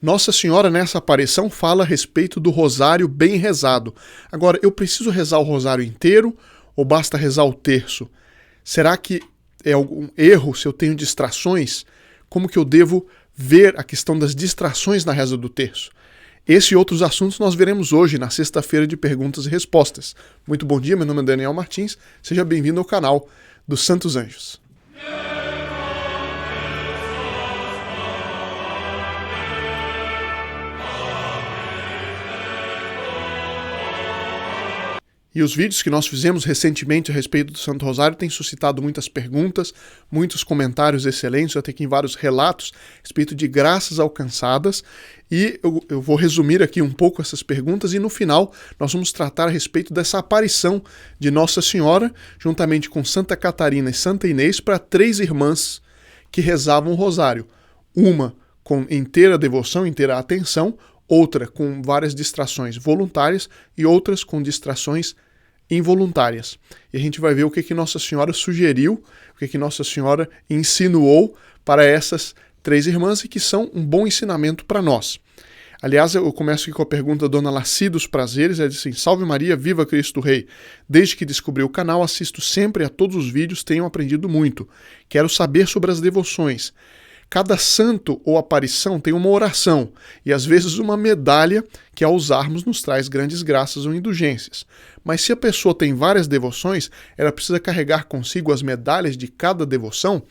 Nossa Senhora, nessa aparição, fala a respeito do rosário bem rezado. Agora, eu preciso rezar o rosário inteiro ou basta rezar o terço? Será que é algum erro se eu tenho distrações? Como que eu devo ver a questão das distrações na reza do terço? Esse e outros assuntos nós veremos hoje, na sexta-feira de perguntas e respostas. Muito bom dia, meu nome é Daniel Martins, seja bem-vindo ao canal dos Santos Anjos. E os vídeos que nós fizemos recentemente a respeito do Santo Rosário têm suscitado muitas perguntas, muitos comentários excelentes, até aqui em vários relatos a respeito de graças alcançadas. E eu vou resumir aqui um pouco essas perguntas e no final nós vamos tratar a respeito dessa aparição de Nossa Senhora, juntamente com Santa Catarina e Santa Inês, para 3 irmãs que rezavam o Rosário. Uma com inteira devoção, inteira atenção, outra com várias distrações voluntárias e outras com distrações involuntárias. E a gente vai ver o que Nossa Senhora sugeriu, o que Nossa Senhora insinuou para essas 3 irmãs e que são um bom ensinamento para nós. Aliás, eu começo aqui com a pergunta da Dona Laci dos Prazeres. Ela diz assim: Salve Maria, viva Cristo Rei. Desde que descobri o canal, assisto sempre a todos os vídeos, tenho aprendido muito. Quero saber sobre as devoções. Cada santo ou aparição tem uma oração e às vezes uma medalha que ao usarmos nos traz grandes graças ou indulgências. Mas se a pessoa tem várias devoções, ela precisa carregar consigo as medalhas de cada devoção?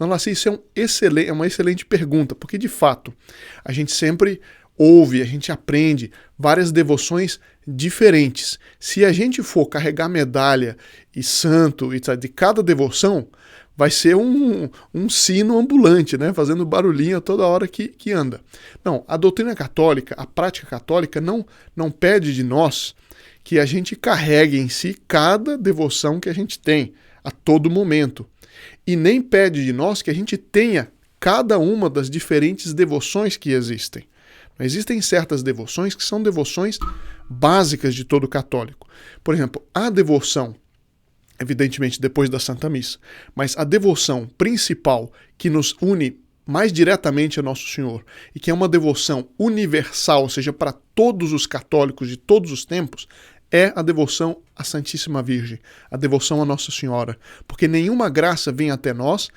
Não, Laci, isso é uma excelente pergunta, porque de fato a gente sempre ouve, a gente aprende várias devoções diferentes. Se a gente for carregar medalha e santo de cada devoção, vai ser um sino ambulante, né? Fazendo barulhinho toda hora que anda. Não, a doutrina católica, a prática católica não pede de nós que a gente carregue em si cada devoção que a gente tem a todo momento. E nem pede de nós que a gente tenha cada uma das diferentes devoções que existem. Existem certas devoções que são devoções básicas de todo católico. Por exemplo, a devoção, evidentemente depois da Santa Missa, mas a devoção principal que nos une mais diretamente a Nosso Senhor e que é uma devoção universal, ou seja, para todos os católicos de todos os tempos, é a devoção à Santíssima Virgem, a devoção a Nossa Senhora, porque nenhuma graça vem até nós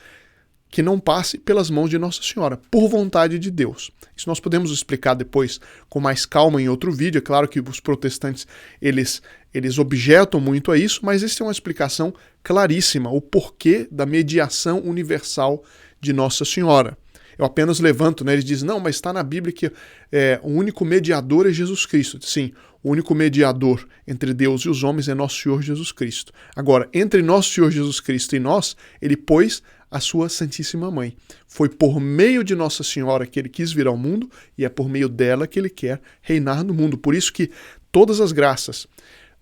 que não passe pelas mãos de Nossa Senhora, por vontade de Deus. Isso nós podemos explicar depois com mais calma em outro vídeo. É claro que os protestantes eles objetam muito a isso, mas essa é uma explicação claríssima, o porquê da mediação universal de Nossa Senhora. Eu apenas levanto, né? Eles dizem, não, mas está na Bíblia que o único mediador é Jesus Cristo. Sim, o único mediador entre Deus e os homens é Nosso Senhor Jesus Cristo. Agora, entre Nosso Senhor Jesus Cristo e nós, ele pôs a sua Santíssima Mãe. Foi por meio de Nossa Senhora que ele quis vir ao mundo e é por meio dela que ele quer reinar no mundo. Por isso que todas as graças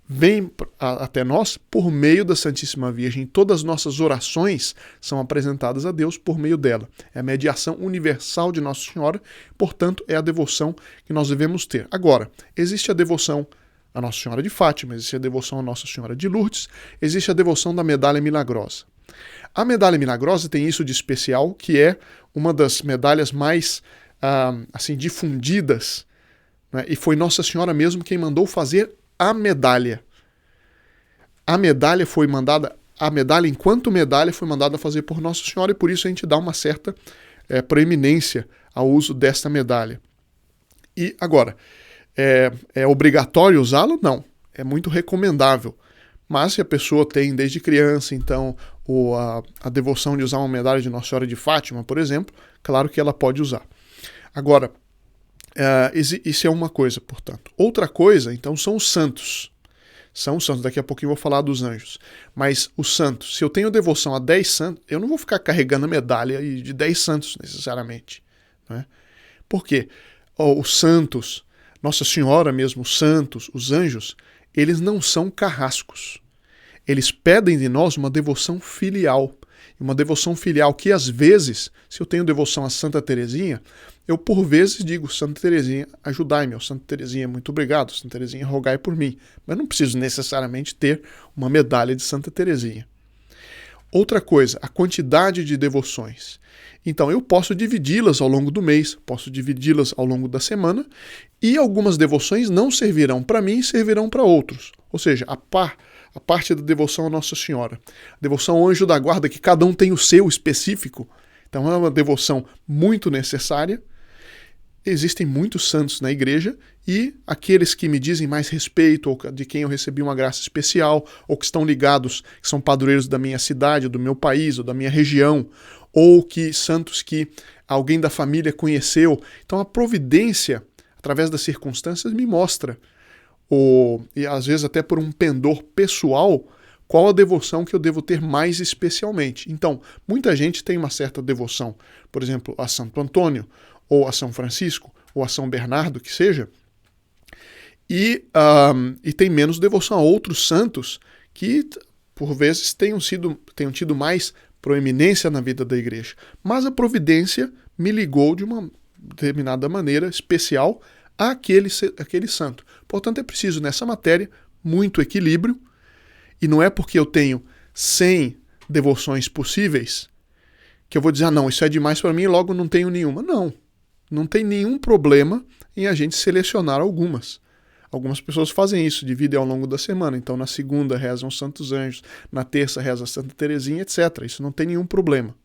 vêm até nós por meio da Santíssima Virgem. Todas as nossas orações são apresentadas a Deus por meio dela. É a mediação universal de Nossa Senhora, portanto, é a devoção que nós devemos ter. Agora, existe a devoção a Nossa Senhora de Fátima, existe a devoção a Nossa Senhora de Lourdes, existe a devoção da Medalha Milagrosa. A Medalha Milagrosa tem isso de especial, que é uma das medalhas mais difundidas, né? E foi Nossa Senhora mesmo quem mandou fazer a medalha. A medalha, enquanto medalha, foi mandada fazer por Nossa Senhora e por isso a gente dá uma certa proeminência ao uso desta medalha. E agora, é obrigatório usá-la? Não. É muito recomendável. Mas se a pessoa tem desde criança, então, a devoção de usar uma medalha de Nossa Senhora de Fátima, por exemplo, claro que ela pode usar. Agora, isso é uma coisa, portanto. Outra coisa, então, são os santos. São os santos, daqui a pouquinho eu vou falar dos anjos. Mas os santos, se eu tenho devoção a 10 santos, eu não vou ficar carregando a medalha de 10 santos, necessariamente. Né? Por quê? Os santos, Nossa Senhora mesmo, os santos, os anjos, eles não são carrascos. Eles pedem de nós uma devoção filial. Uma devoção filial que, às vezes, se eu tenho devoção a Santa Teresinha, eu, por vezes, digo, Santa Teresinha, ajudai-me. Ou Santa Teresinha, muito obrigado. Santa Teresinha, rogai por mim. Mas não preciso necessariamente ter uma medalha de Santa Teresinha. Outra coisa, a quantidade de devoções. Então, eu posso dividi-las ao longo do mês, posso dividi-las ao longo da semana, e algumas devoções não servirão para mim, servirão para outros. Ou seja, a parte da devoção a Nossa Senhora. A devoção ao Anjo da Guarda, que cada um tem o seu específico. Então, é uma devoção muito necessária. Existem muitos santos na igreja e aqueles que me dizem mais respeito, ou de quem eu recebi uma graça especial, ou que estão ligados, que são padroeiros da minha cidade, do meu país, ou da minha região, ou que santos que alguém da família conheceu. Então a providência, através das circunstâncias, me mostra, e às vezes até por um pendor pessoal, qual a devoção que eu devo ter mais especialmente. Então, muita gente tem uma certa devoção, por exemplo, a Santo Antônio, ou a São Francisco, ou a São Bernardo, que seja, e tem menos devoção a outros santos que, por vezes, tenham tido mais proeminência na vida da igreja. Mas a providência me ligou de uma determinada maneira especial àquele santo. Portanto, é preciso, nessa matéria, muito equilíbrio, e não é porque eu tenho 100 devoções possíveis que eu vou dizer, não, isso é demais para mim e logo não tenho nenhuma. Não tem nenhum problema em a gente selecionar algumas. Algumas pessoas fazem isso, dividem ao longo da semana. Então, na segunda rezam os Santos Anjos, na terça reza a Santa Teresinha, etc. Isso não tem nenhum problema.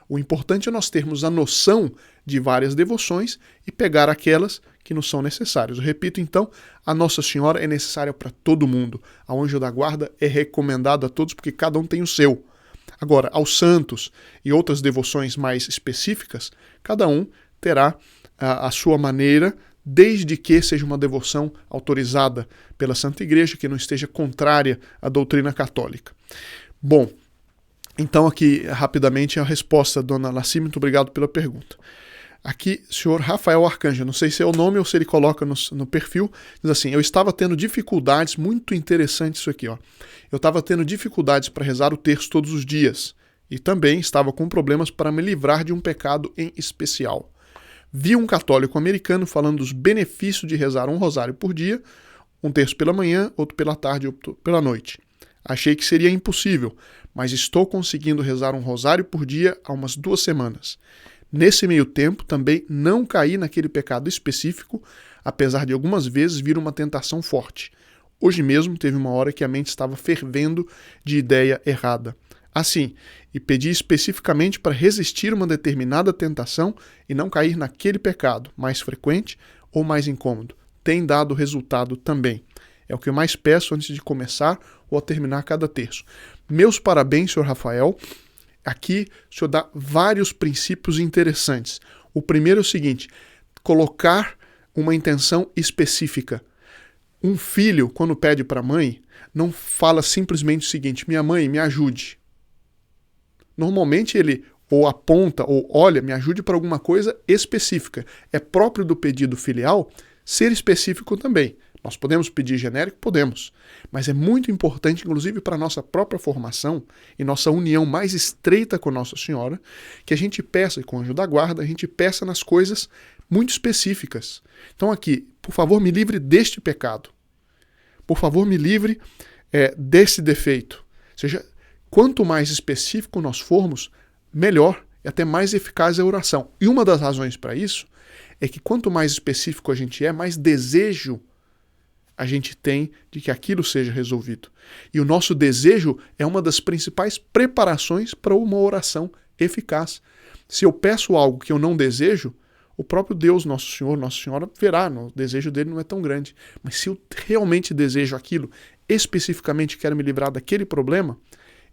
O importante é nós termos a noção de várias devoções e pegar aquelas que nos são necessárias. Eu repito, então, a Nossa Senhora é necessária para todo mundo. A Anjo da Guarda é recomendada a todos porque cada um tem o seu. Agora, aos santos e outras devoções mais específicas, cada um terá a sua maneira, desde que seja uma devoção autorizada pela Santa Igreja, que não esteja contrária à doutrina católica. Bom, então aqui rapidamente a resposta, dona Laci, muito obrigado pela pergunta. Aqui, senhor Rafael Arcanjo, não sei se é o nome ou se ele coloca no perfil, diz assim, eu estava tendo dificuldades, muito interessante isso aqui, ó. Eu estava tendo dificuldades para rezar o terço todos os dias e também estava com problemas para me livrar de um pecado em especial. Vi um católico americano falando dos benefícios de rezar um rosário por dia, um terço pela manhã, outro pela tarde, outro pela noite. Achei que seria impossível, mas estou conseguindo rezar um rosário por dia há umas 2 semanas. Nesse meio tempo, também não caí naquele pecado específico, apesar de algumas vezes vir uma tentação forte. Hoje mesmo teve uma hora que a mente estava fervendo de ideia errada. Assim, e pedi especificamente para resistir uma determinada tentação e não cair naquele pecado, mais frequente ou mais incômodo. Tem dado resultado também. É o que eu mais peço antes de começar ou a terminar cada terço. Meus parabéns, senhor Rafael. Aqui o senhor dá vários princípios interessantes. O primeiro é o seguinte, colocar uma intenção específica. Um filho, quando pede para a mãe, não fala simplesmente o seguinte, minha mãe, me ajude. Normalmente ele ou aponta ou olha, me ajude para alguma coisa específica. É próprio do pedido filial ser específico também. Nós podemos pedir genérico? Podemos. Mas é muito importante, inclusive para a nossa própria formação e nossa união mais estreita com Nossa Senhora, que a gente peça, e com o Anjo da Guarda, a gente peça nas coisas muito específicas. Então aqui, por favor, me livre deste pecado. Por favor, me livre desse defeito. Ou seja, quanto mais específico nós formos, melhor e até mais eficaz é a oração. E uma das razões para isso é que quanto mais específico a gente é, mais desejo a gente tem de que aquilo seja resolvido. E o nosso desejo é uma das principais preparações para uma oração eficaz. Se eu peço algo que eu não desejo, o próprio Deus, Nosso Senhor, Nossa Senhora, verá, o desejo dele não é tão grande. Mas se eu realmente desejo aquilo, especificamente quero me livrar daquele problema,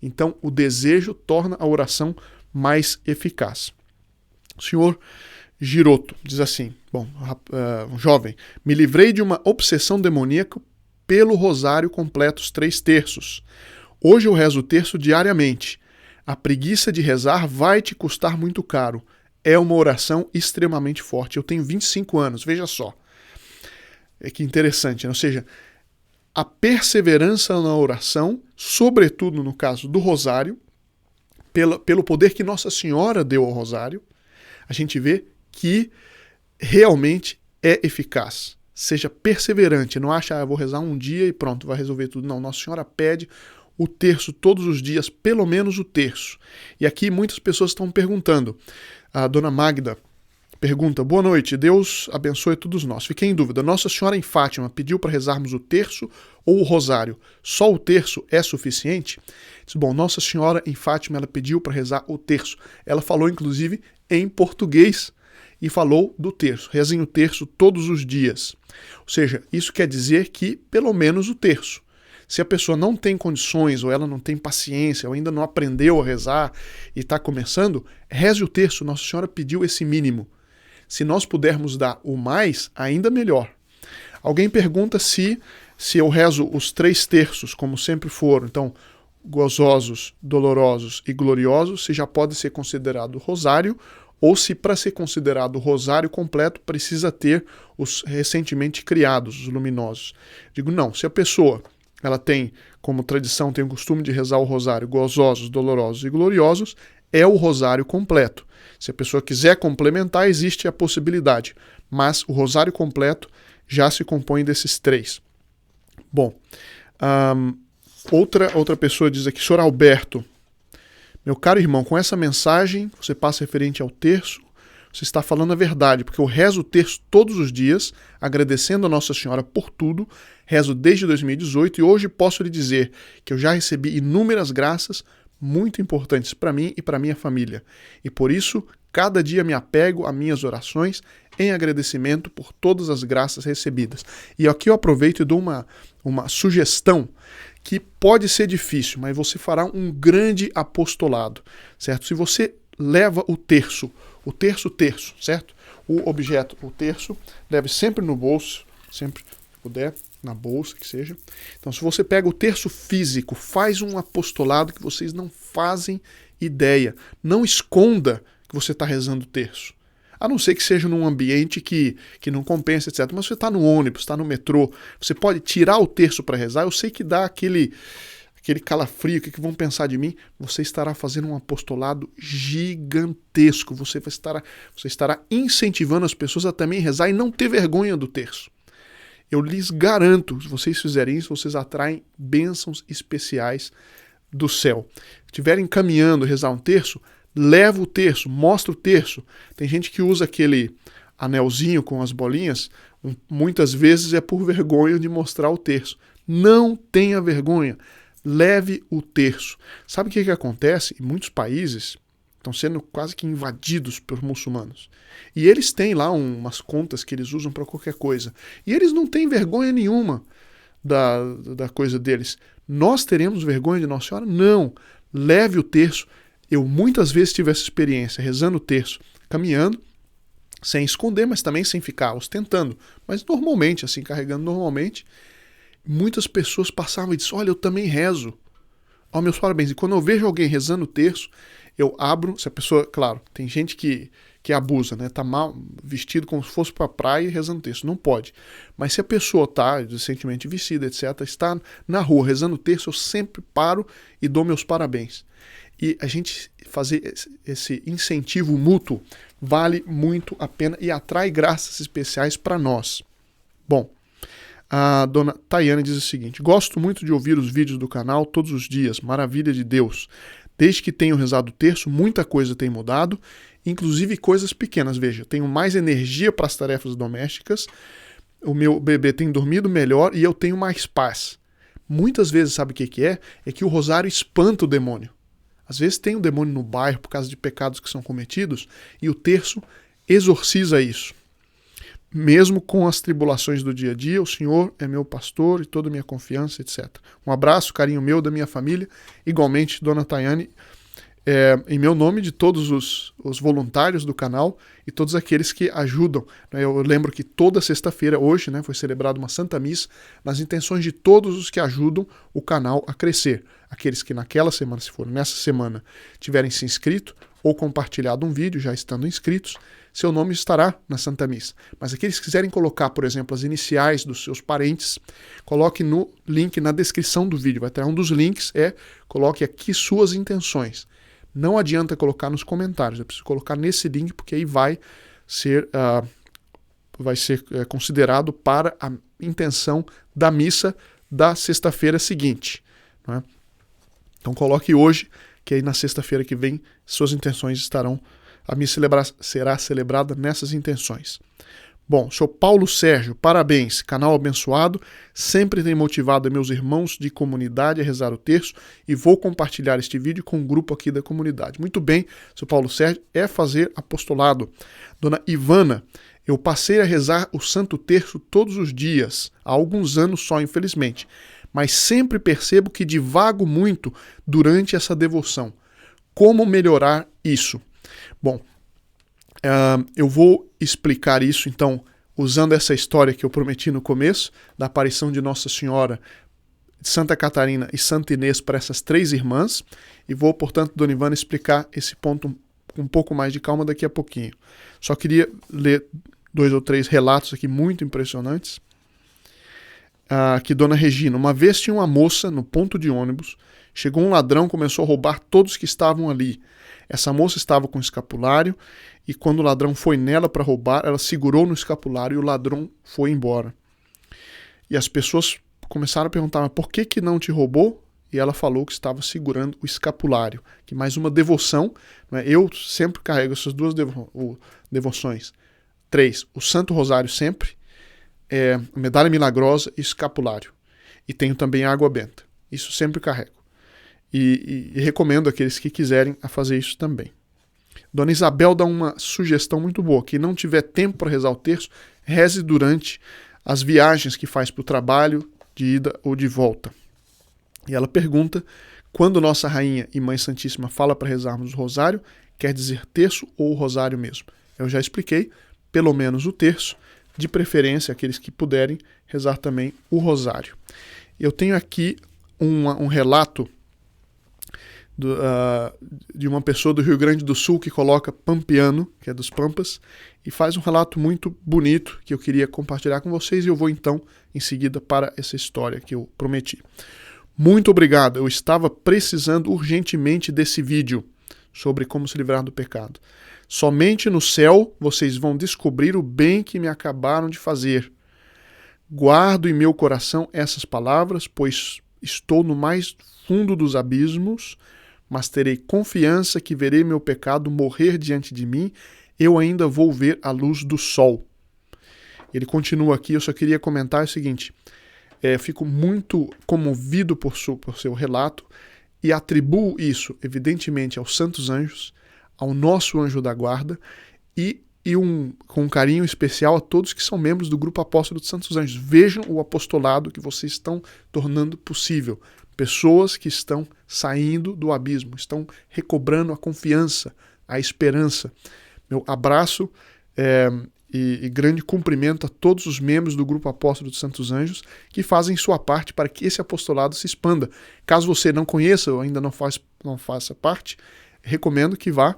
então o desejo torna a oração mais eficaz. O senhor Giroto diz assim, um jovem, me livrei de uma obsessão demoníaca pelo rosário completo os 3 terços. Hoje eu rezo o terço diariamente. A preguiça de rezar vai te custar muito caro. É uma oração extremamente forte. Eu tenho 25 anos, veja só. É que interessante, né? Ou seja, a perseverança na oração, sobretudo no caso do rosário, pelo poder que Nossa Senhora deu ao rosário, a gente vê que realmente é eficaz. Seja perseverante, não acha, vou rezar um dia e pronto, vai resolver tudo. Não, Nossa Senhora pede o terço todos os dias, pelo menos o terço? E aqui muitas pessoas estão perguntando. A dona Magda pergunta: boa noite, Deus abençoe todos nós. Fiquei em dúvida, Nossa Senhora em Fátima pediu para rezarmos o terço ou o rosário? Só o terço é suficiente? Diz, bom, Nossa Senhora em Fátima, ela pediu para rezar o terço. Ela falou, inclusive, em português e falou do terço. Rezem o terço todos os dias. Ou seja, isso quer dizer que pelo menos o terço. Se a pessoa não tem condições, ou ela não tem paciência, ou ainda não aprendeu a rezar e está começando, reze o terço. Nossa Senhora pediu esse mínimo. Se nós pudermos dar o mais, ainda melhor. Alguém pergunta se eu rezo os 3 terços, como sempre foram, então, gozosos, dolorosos e gloriosos, se já pode ser considerado rosário, ou se para ser considerado rosário completo precisa ter os recentemente criados, os luminosos. Digo, não, se a pessoa ela tem, como tradição, tem o costume de rezar o rosário gozosos, dolorosos e gloriosos, é o rosário completo. Se a pessoa quiser complementar, existe a possibilidade, mas o rosário completo já se compõe desses 3. Bom, outra pessoa diz aqui, Sr. Alberto, meu caro irmão, com essa mensagem, você passa referente ao terço, você está falando a verdade, porque eu rezo o terço todos os dias, agradecendo a Nossa Senhora por tudo, rezo desde 2018 e hoje posso lhe dizer que eu já recebi inúmeras graças muito importantes para mim e para minha família. E por isso, cada dia me apego a minhas orações em agradecimento por todas as graças recebidas. E aqui eu aproveito e dou uma sugestão que pode ser difícil, mas você fará um grande apostolado, certo? Se você leva o terço, certo? O objeto, o terço, leve sempre no bolso, sempre que puder, na bolsa, que seja. Então, se você pega o terço físico, faz um apostolado que vocês não fazem ideia. Não esconda que você está rezando o terço. A não ser que seja num ambiente que não compensa, etc. Mas você está no ônibus, está no metrô, você pode tirar o terço para rezar. Eu sei que dá aquele calafrio, o que vão pensar de mim? Você estará fazendo um apostolado gigantesco. Você estará incentivando as pessoas a também rezar e não ter vergonha do terço. Eu lhes garanto, se vocês fizerem isso, vocês atraem bênçãos especiais do céu. Se estiverem caminhando, rezar um terço, leva o terço, mostra o terço. Tem gente que usa aquele anelzinho com as bolinhas, muitas vezes é por vergonha de mostrar o terço. Não tenha vergonha, leve o terço. Sabe o que acontece? Em muitos países estão sendo quase que invadidos por muçulmanos. E eles têm lá umas contas que eles usam para qualquer coisa. E eles não têm vergonha nenhuma da coisa deles. Nós teremos vergonha de Nossa Senhora? Não. Leve o terço. Eu muitas vezes tive essa experiência, rezando o terço, caminhando, sem esconder, mas também sem ficar ostentando. Mas normalmente, assim, carregando normalmente. Muitas pessoas passavam e diziam, olha, eu também rezo. Ó, meus parabéns. E quando eu vejo alguém rezando o terço, eu abro, se a pessoa, claro, tem gente que abusa, né? Tá mal vestido como se fosse para a praia e rezando o terço. Não pode. Mas se a pessoa tá decentemente vestida, etc., está na rua rezando o terço, eu sempre paro e dou meus parabéns. E a gente fazer esse incentivo mútuo vale muito a pena e atrai graças especiais para nós. Bom, a dona Tayane diz o seguinte, gosto muito de ouvir os vídeos do canal todos os dias, maravilha de Deus. Desde que tenho rezado o terço, muita coisa tem mudado, inclusive coisas pequenas. Veja, tenho mais energia para as tarefas domésticas, o meu bebê tem dormido melhor e eu tenho mais paz. Muitas vezes, sabe o que é? É que o rosário espanta o demônio. Às vezes tem um demônio no bairro por causa de pecados que são cometidos e o terço exorciza isso. Mesmo com as tribulações do dia a dia, o Senhor é meu pastor e toda a minha confiança, etc. Um abraço, carinho meu, da minha família, igualmente, dona Tayane, em meu nome de todos os voluntários do canal e todos aqueles que ajudam. Eu lembro que toda sexta-feira, hoje, foi celebrada uma Santa Missa nas intenções de todos os que ajudam o canal a crescer. Aqueles que naquela semana, se for nessa semana, tiverem se inscrito ou compartilhado um vídeo, já estando inscritos, seu nome estará na Santa Missa. Mas aqueles que quiserem colocar, por exemplo, as iniciais dos seus parentes, coloque no link na descrição do vídeo. Vai ter um dos links, coloque aqui suas intenções. Não adianta colocar nos comentários, é preciso colocar nesse link, porque aí vai ser considerado para a intenção da missa da sexta-feira seguinte. Não é? Então coloque hoje, que aí na sexta-feira que vem, suas intenções estarão, a missa será celebrada nessas intenções. Bom, sou Paulo Sérgio, parabéns, canal abençoado, sempre tem motivado meus irmãos de comunidade a rezar o terço e vou compartilhar este vídeo com o grupo aqui da comunidade. Muito bem, sou Paulo Sérgio, é fazer apostolado. Dona Ivana, eu passei a rezar o Santo Terço todos os dias, há alguns anos só, infelizmente, mas sempre percebo que divago muito durante essa devoção. Como melhorar isso? Bom, eu vou explicar isso, então, usando essa história que eu prometi no começo, da aparição de Nossa Senhora, de Santa Catarina e Santa Inês para essas 3 irmãs, e vou, portanto, Dona Ivana, explicar esse ponto com um pouco mais de calma daqui a pouquinho. Só queria ler 2 ou 3 relatos aqui muito impressionantes. Aqui, Dona Regina, uma vez tinha uma moça no ponto de ônibus, chegou um ladrão, começou a roubar todos que estavam ali. Essa moça estava com escapulário e quando o ladrão foi nela para roubar, ela segurou no escapulário e o ladrão foi embora. E as pessoas começaram a perguntar, mas por que não te roubou? E ela falou que estava segurando o escapulário. Que mais uma devoção, né? Eu sempre carrego essas 2 devoções. 3, o Santo Rosário sempre, medalha milagrosa e escapulário. E tenho também água benta. Isso sempre carrego. E recomendo àqueles que quiserem a fazer isso também. Dona Isabel dá uma sugestão muito boa. Quem não tiver tempo para rezar o terço, reze durante as viagens que faz para o trabalho, de ida ou de volta. E ela pergunta, quando Nossa Rainha e Mãe Santíssima fala para rezarmos o rosário, quer dizer terço ou o rosário mesmo? Eu já expliquei, pelo menos o terço, de preferência aqueles que puderem rezar também o rosário. Eu tenho aqui um relato de uma pessoa do Rio Grande do Sul que coloca Pampiano, que é dos Pampas, e faz um relato muito bonito que eu queria compartilhar com vocês e eu vou então em seguida para essa história que eu prometi. Muito obrigado, eu estava precisando urgentemente desse vídeo sobre como se livrar do pecado. Somente no céu vocês vão descobrir o bem que me acabaram de fazer. Guardo em meu coração essas palavras, pois estou no mais fundo dos abismos, mas terei confiança que verei meu pecado morrer diante de mim, eu ainda vou ver a luz do sol. Ele continua aqui, eu só queria comentar o seguinte, fico muito comovido por seu relato e atribuo isso, evidentemente, aos santos anjos, ao nosso anjo da guarda e com um carinho especial a todos que são membros do Grupo Apóstolo dos Santos Anjos. Vejam o apostolado que vocês estão tornando possível. Pessoas que estão saindo do abismo, estão recobrando a confiança, a esperança. Meu abraço e grande cumprimento a todos os membros do Grupo Apóstolo dos Santos Anjos que fazem sua parte para que esse apostolado se expanda. Caso você não conheça ou ainda não faça parte, recomendo que vá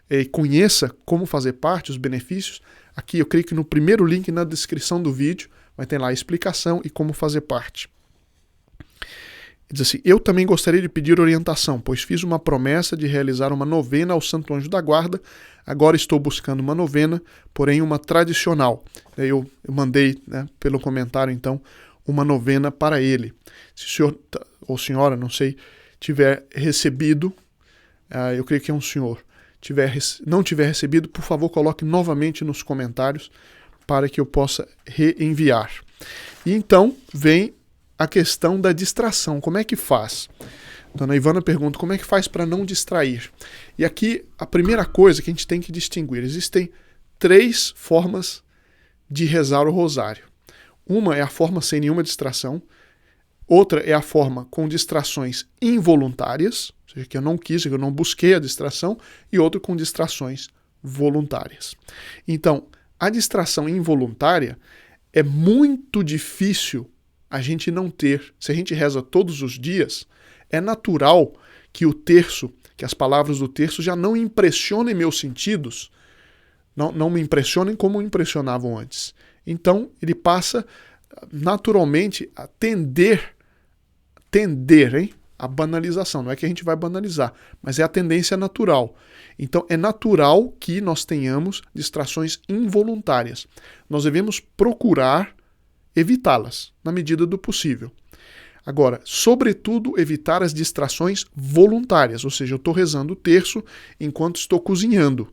e conheça como fazer parte, os benefícios. Aqui eu creio que no primeiro link na descrição do vídeo vai ter lá a explicação e como fazer parte. Diz assim, eu também gostaria de pedir orientação, pois fiz uma promessa de realizar uma novena ao Santo Anjo da Guarda, agora estou buscando uma novena, porém uma tradicional. Eu mandei, pelo comentário, então, uma novena para ele. Se o senhor, ou senhora, não sei, tiver recebido, eu creio que é um senhor, não tiver recebido, por favor, coloque novamente nos comentários para que eu possa reenviar. E então, vem a questão da distração. Como é que faz? Dona Ivana pergunta, como é que faz para não distrair? E aqui, a primeira coisa que a gente tem que distinguir, existem 3 formas de rezar o rosário. Uma é a forma sem nenhuma distração, outra é a forma com distrações involuntárias, ou seja, que eu não quis, que eu não busquei a distração, e outra com distrações voluntárias. Então, a distração involuntária é muito difícil a gente não ter. Se a gente reza todos os dias, é natural que o terço, que as palavras do terço já não impressionem meus sentidos, não me impressionem como impressionavam antes. Então, ele passa naturalmente a tender, a banalização. Não é que a gente vai banalizar, mas é a tendência natural. Então, é natural que nós tenhamos distrações involuntárias. Nós devemos procurar evitá-las, na medida do possível. Agora, sobretudo, evitar as distrações voluntárias, ou seja, eu estou rezando o terço enquanto estou cozinhando.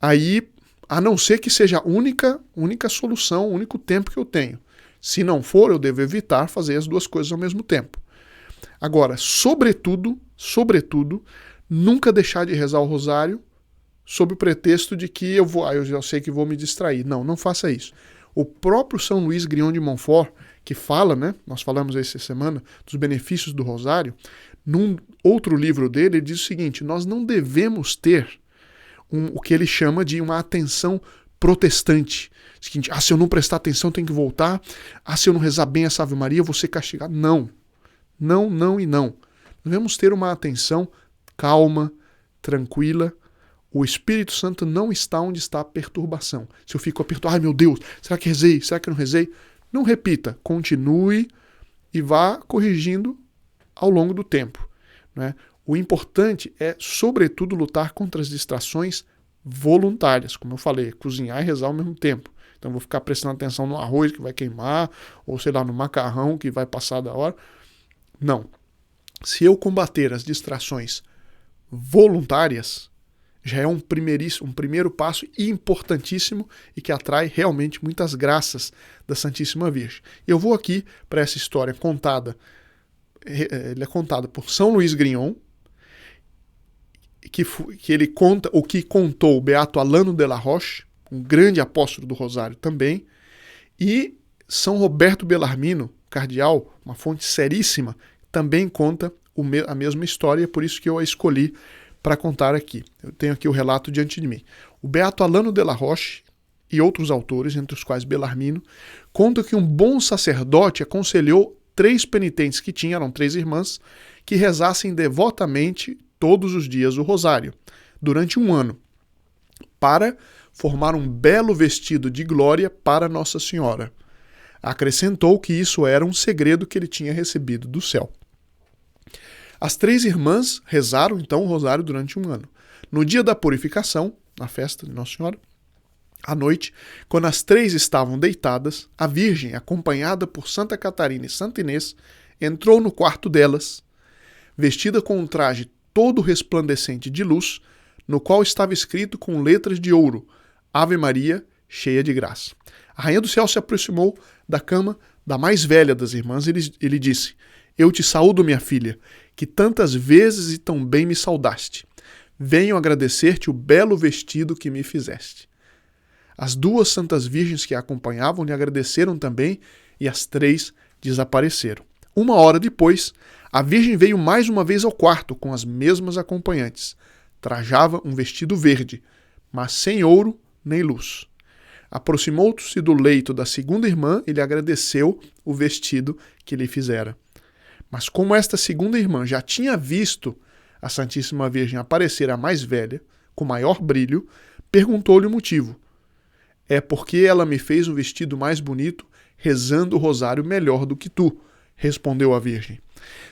Aí, a não ser que seja a única solução, o único tempo que eu tenho. Se não for, eu devo evitar fazer as duas coisas ao mesmo tempo. Agora, sobretudo, nunca deixar de rezar o rosário sob o pretexto de que eu já sei que vou me distrair. Não faça isso. O próprio São Luís Grignion de Montfort, que fala, né, nós falamos essa semana, dos benefícios do rosário, num outro livro dele, ele diz o seguinte: nós não devemos ter o que ele chama de uma atenção protestante. Seguinte, se eu não prestar atenção, tem que voltar. Se eu não rezar bem essa Ave Maria, eu vou ser castigado. Não. Não e não. Devemos ter uma atenção calma, tranquila. O Espírito Santo não está onde está a perturbação. Se eu fico apertado, ai meu Deus, será que rezei? Será que não rezei? Não repita, continue e vá corrigindo ao longo do tempo, né? O importante é, sobretudo, lutar contra as distrações voluntárias. Como eu falei, cozinhar e rezar ao mesmo tempo. Então, vou ficar prestando atenção no arroz que vai queimar, ou sei lá, no macarrão que vai passar da hora. Não. Se eu combater as distrações voluntárias, já é um primeiro passo importantíssimo e que atrai realmente muitas graças da Santíssima Virgem. Eu vou aqui para essa história contada. Ele é contado por São Luís Grignion, que ele conta o que contou o beato Alano de la Roche, um grande apóstolo do Rosário também, e São Roberto Bellarmino, cardeal, uma fonte seríssima, também conta a mesma história, e é por isso que eu a escolhi para contar aqui. Eu tenho aqui o relato diante de mim. O beato Alano de la Roche e outros autores, entre os quais Bellarmino, contam que um bom sacerdote aconselhou 3 penitentes que tinham, eram 3 irmãs, que rezassem devotamente todos os dias o rosário, durante 1 ano, para formar um belo vestido de glória para Nossa Senhora. Acrescentou que isso era um segredo que ele tinha recebido do céu. As 3 irmãs rezaram então o rosário durante 1 ano. No dia da purificação, na festa de Nossa Senhora, à noite, quando as 3 estavam deitadas, a Virgem, acompanhada por Santa Catarina e Santa Inês, entrou no quarto delas, vestida com um traje todo resplandecente de luz, no qual estava escrito com letras de ouro: Ave Maria, cheia de graça. A Rainha do Céu se aproximou da cama da mais velha das irmãs e ele disse: Eu te saúdo, minha filha, que tantas vezes e tão bem me saudaste. Venho agradecer-te o belo vestido que me fizeste. As 2 santas virgens que a acompanhavam lhe agradeceram também e as 3 desapareceram. 1 hora depois, a Virgem veio mais uma vez ao quarto com as mesmas acompanhantes. Trajava um vestido verde, mas sem ouro nem luz. Aproximou-se do leito da segunda irmã e lhe agradeceu o vestido que lhe fizera. Mas como esta segunda irmã já tinha visto a Santíssima Virgem aparecer a mais velha, com maior brilho, perguntou-lhe o motivo. É porque ela me fez um vestido mais bonito, rezando o rosário melhor do que tu, respondeu a Virgem.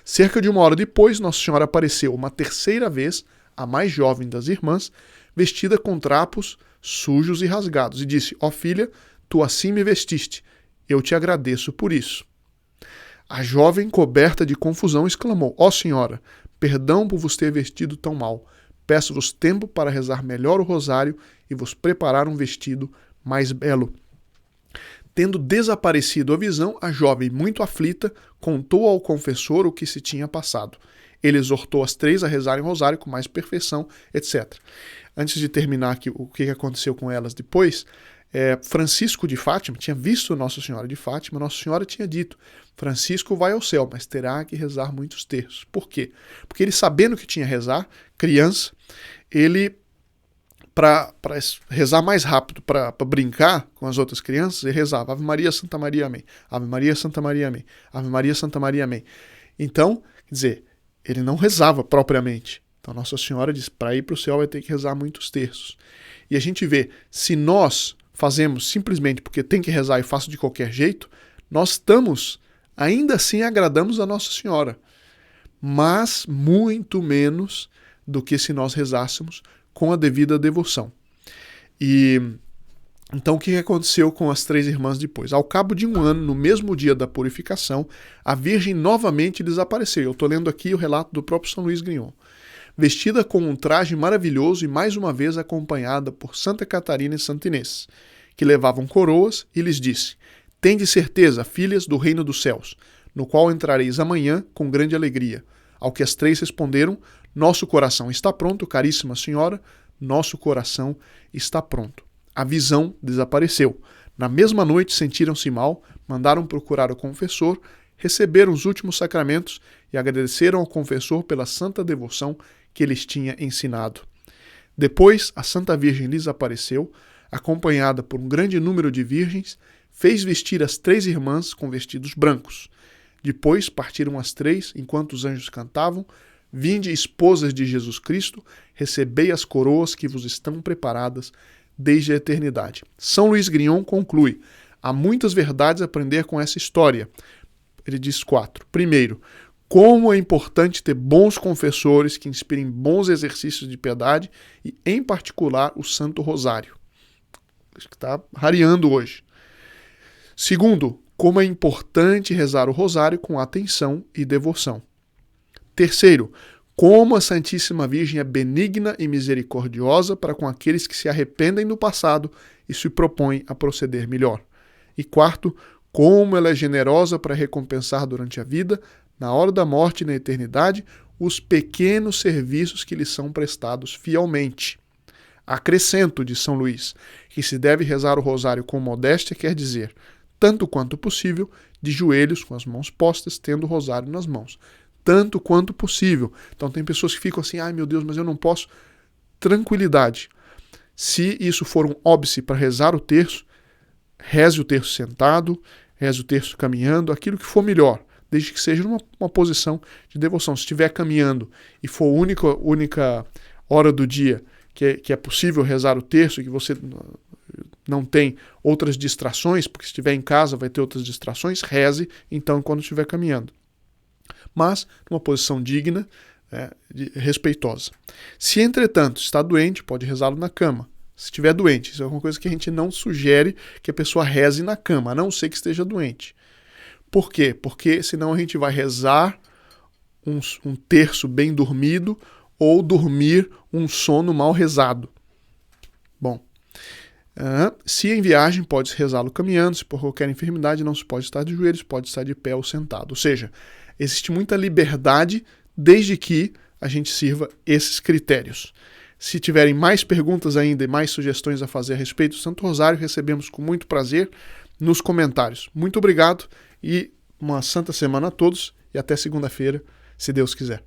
Cerca de 1 hora depois, Nossa Senhora apareceu uma terceira vez, a mais jovem das irmãs, vestida com trapos sujos e rasgados, e disse: Ó filha, tu assim me vestiste, eu te agradeço por isso. A jovem, coberta de confusão, exclamou: Ó Senhora, perdão por vos ter vestido tão mal. Peço-vos tempo para rezar melhor o rosário e vos preparar um vestido mais belo. Tendo desaparecido a visão, a jovem, muito aflita, contou ao confessor o que se tinha passado. Ele exortou as 3 a rezarem o rosário com mais perfeição, etc. Antes de terminar aqui o que aconteceu com elas depois, Francisco de Fátima tinha visto Nossa Senhora de Fátima. Nossa Senhora tinha dito: Francisco vai ao céu, mas terá que rezar muitos terços. Por quê? Porque ele, sabendo que tinha que rezar, criança, ele, para rezar mais rápido, para brincar com as outras crianças, ele rezava: Ave Maria, Santa Maria, Amém. Ave Maria, Santa Maria, Amém. Ave Maria, Santa Maria, Amém. Então, quer dizer, ele não rezava propriamente. Então Nossa Senhora diz: para ir para o céu vai ter que rezar muitos terços. E a gente vê, se nós fazemos simplesmente porque tem que rezar e faço de qualquer jeito, nós estamos, ainda assim agradamos a Nossa Senhora, mas muito menos do que se nós rezássemos com a devida devoção. E Então, o que aconteceu com as 3 irmãs depois? Ao cabo de um ano, no mesmo dia da purificação, a Virgem novamente lhes apareceu. Eu estou lendo aqui o relato do próprio São Luís Grignon. Vestida com um traje maravilhoso e mais uma vez acompanhada por Santa Catarina e Santa Inês, que levavam coroas, e lhes disse: Tende certeza, filhas do reino dos céus, no qual entrareis amanhã com grande alegria. Ao que as 3 responderam: Nosso coração está pronto, caríssima senhora, nosso coração está pronto. A visão desapareceu. Na mesma noite sentiram-se mal, mandaram procurar o confessor, receberam os últimos sacramentos e agradeceram ao confessor pela santa devoção que lhes tinha ensinado. Depois, a Santa Virgem lhes apareceu, acompanhada por um grande número de virgens, fez vestir as 3 irmãs com vestidos brancos. Depois partiram as 3, enquanto os anjos cantavam: Vinde, esposas de Jesus Cristo, recebei as coroas que vos estão preparadas desde a eternidade. São Luís Grignon conclui: há muitas verdades a aprender com essa história. Ele diz 4. Primeiro, como é importante ter bons confessores que inspirem bons exercícios de piedade e, em particular, o Santo Rosário. Acho que está rareando hoje. Segundo, como é importante rezar o Rosário com atenção e devoção. Terceiro, como a Santíssima Virgem é benigna e misericordiosa para com aqueles que se arrependem do passado e se propõem a proceder melhor. E quarto, como ela é generosa para recompensar durante a vida, na hora da morte e na eternidade, os pequenos serviços que lhe são prestados fielmente. Acrescento de São Luís, que se deve rezar o rosário com modéstia, quer dizer, tanto quanto possível, de joelhos, com as mãos postas, tendo o rosário nas mãos. Tanto quanto possível. Então tem pessoas que ficam assim: ai meu Deus, mas eu não posso. Tranquilidade. Se isso for um óbice para rezar o terço, reze o terço sentado, reze o terço caminhando, aquilo que for melhor, desde que seja uma posição de devoção. Se estiver caminhando e for a única hora do dia que é possível rezar o terço, que você não tem outras distrações, porque se estiver em casa vai ter outras distrações, reze então quando estiver caminhando. Mas numa posição digna, respeitosa. Se, entretanto, está doente, pode rezá-lo na cama. Se estiver doente, isso é uma coisa que a gente não sugere que a pessoa reze na cama, a não ser que esteja doente. Por quê? Porque senão a gente vai rezar um terço bem dormido ou dormir um sono mal rezado. Bom, se em viagem, pode rezá-lo caminhando. Se por qualquer enfermidade, não se pode estar de joelhos, pode estar de pé ou sentado. Ou seja, existe muita liberdade desde que a gente sirva esses critérios. Se tiverem mais perguntas ainda e mais sugestões a fazer a respeito do Santo Rosário, recebemos com muito prazer nos comentários. Muito obrigado e uma santa semana a todos e até segunda-feira, se Deus quiser.